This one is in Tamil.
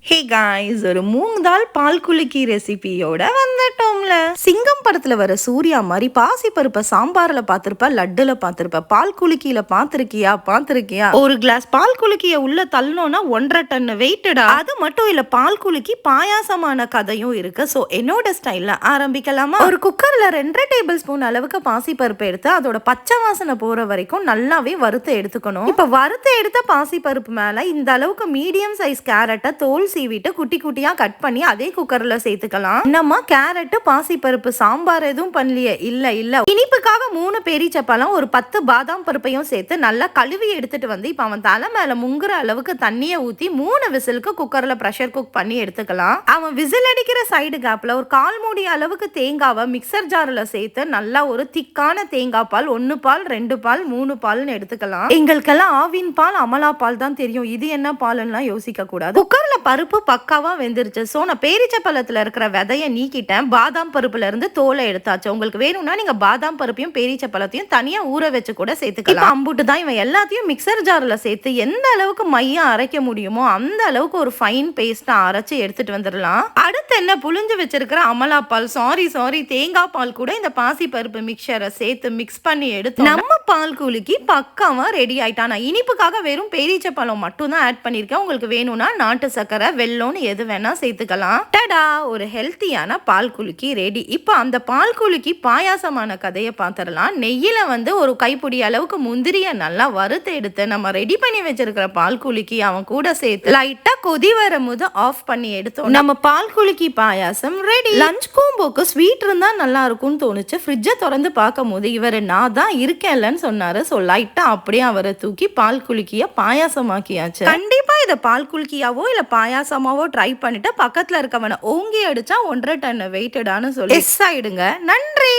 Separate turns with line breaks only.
ஹே காய்ஸ், ஒரு மூங் தால் பால் குலுக்கி ரெசிபியோட வந்துட்டோம்ல. சிங்கம் படத்துல வர சூர்யா மாதிரி பாசி பருப்பை சாம்பார்ல பாத்திருப்ப, லட்டுல பாத்திருப்ப, பால் குலுக்கியில பாத்திருக்கியா? ஒரு கிளாஸ் பால் குலுக்கிய உள்ள தள்ளனோம்னா 1.5 டன் வெயிட்டடா. அது மட்டும் இல்ல, பால் குலுக்கி பாயாசமான கதையும் இருக்கு. சோ என்னோட ஸ்டைல்ல ஆரம்பிக்கலாமா? ஒரு குக்கர்ல 2.5 டேபிள் ஸ்பூன் அளவுக்கு பாசி பருப்பு எடுத்து அதோட பச்சை வாசனை போற வரைக்கும் நல்லாவே வறுத்து எடுத்துக்கணும். இப்ப வறுத்து எடுத்த பாசி பருப்பு மேல இந்த அளவுக்கு மீடியம் சைஸ் கேரட்டை தோல் சீவிட்டு குட்டி குட்டியா கட் பண்ணி அதே குக்கர்ல சேர்த்துக்கலாம். நம்ம கேரட் பாசி பருப்பு சாம்பார் எதுவும் பண்ணலையே, இல்ல இனிப்புக்காக 3 பேரிச்சப்பழம், ஒரு 10 பாதாம் பருப்பையும் சேர்த்து நல்லா கழுவி எடுத்துட்டு வந்து இப்ப அவன் தலை மேல முங்குற அளவுக்கு தண்ணியை ஊத்தி 3 விசிலுக்கு குக்கர்ல பிரஷர் குக் பண்ணி எடுத்துக்கலாம். அவன் விசில் அடிக்கிற சைடு கேப்ல ஒரு 1/4 மூடி அளவுக்கு தேங்காவை மிக்சர் ஜார்ல சேர்த்து நல்லா ஒரு திக்கான தேங்காய் பால் 1 பால் 2 பால் 3 பால்னு எடுத்துக்கலாம். எங்களுக்கெல்லாம் ஆவின் பால் அமலா பால் தான் தெரியும், இது என்ன பால்னா யோசிக்க கூடாது. குக்கர்ல பருப்பு பக்காவா வெந்துருச்சு. சோ நான் பேரிச்சப்பழத்துல இருக்கிற விதையை நீக்கிட்டேன். பாதாம் பருப்புல இருந்து தோலை எடுத்தாச்சு. உங்களுக்கு வேணும்னா நீங்க பாதாம் பருப்பையும் பேரிச்சப்பழத்தையும் தனியா ஊற வச்சு கூட சேர்த்துக்கலாம். அம்புட்டு தான். இவன் எல்லாத்தையும் மிக்சர் ஜார்ல சேர்த்து எந்த அளவுக்கு மையம் அரைக்க முடியுமோ அந்த அளவுக்கு ஒரு ஃபைன் பேஸ்டா அரைச்சு எடுத்துட்டு வந்துடலாம். அடுத்து என்ன, புளிஞ்சு வச்சிருக்கிற அமலா பால், சாரி தேங்காய் பால் கூட இந்த பாசி பருப்பு மிக்சரை சேர்த்து மிக்ஸ் பண்ணி எடுத்து நம்ம பால் குலுக்கி பக்காவா ரெடி ஆயிட்டா. நான் இனிப்புக்காக வெறும் பேரிச்சப்பழம் மட்டும் தான் ஆட் பண்ணிருக்கேன். உங்களுக்கு வேணும்னா நாட்டு சக்கரை, வெல்லம்னு எது வேணா சேர்த்துக்கலாம். டடா, ஒரு ஹெல்த்தியான பால் குலுக்கி ரெடி. இப்போ அந்த பால் குலுக்கி பாயாசமான கதையை பார்த்துடலாம். நெய்யில ஒரு கைப்பிடி அளவுக்கு முந்திரிய நல்லா வறுத்து எடுத்து நம்ம ரெடி பண்ணி வச்சிருக்கிற பால் குலுக்கி அவன் கூட சேர்த்து லைட்டா கொதி வரும்போது ஆஃப் பண்ணி எடுத்தோம். நம்ம பால் குலுக்கி பாயாசம் ரெடி. லஞ்ச் கோம்போக்கு ஸ்வீட் இருந்தா நல்லா இருக்கும்னு தோணுச்சு. ஃப்ரிட்ஜை திறந்து பார்க்கும் போது இவர் நான் தான் இருக்கேன்லன்னு சொன்னாரு. ஸோ லைட்டா அப்படியே அவரை தூக்கி பால் குலுக்கிய பாயாசமாக்கியாச்சு. கண்டிப்பா இதை பால் குலுக்கியாவோ இல்ல பாயாசமாவோ ட்ரை பண்ணிட்டு பக்கத்துல இருக்கவனை ஓங்கி அடிச்சா 1.5 டன் வெயிட்டடான்னு சொல்லி எஸ் ஆயிடுங்க. நன்றி.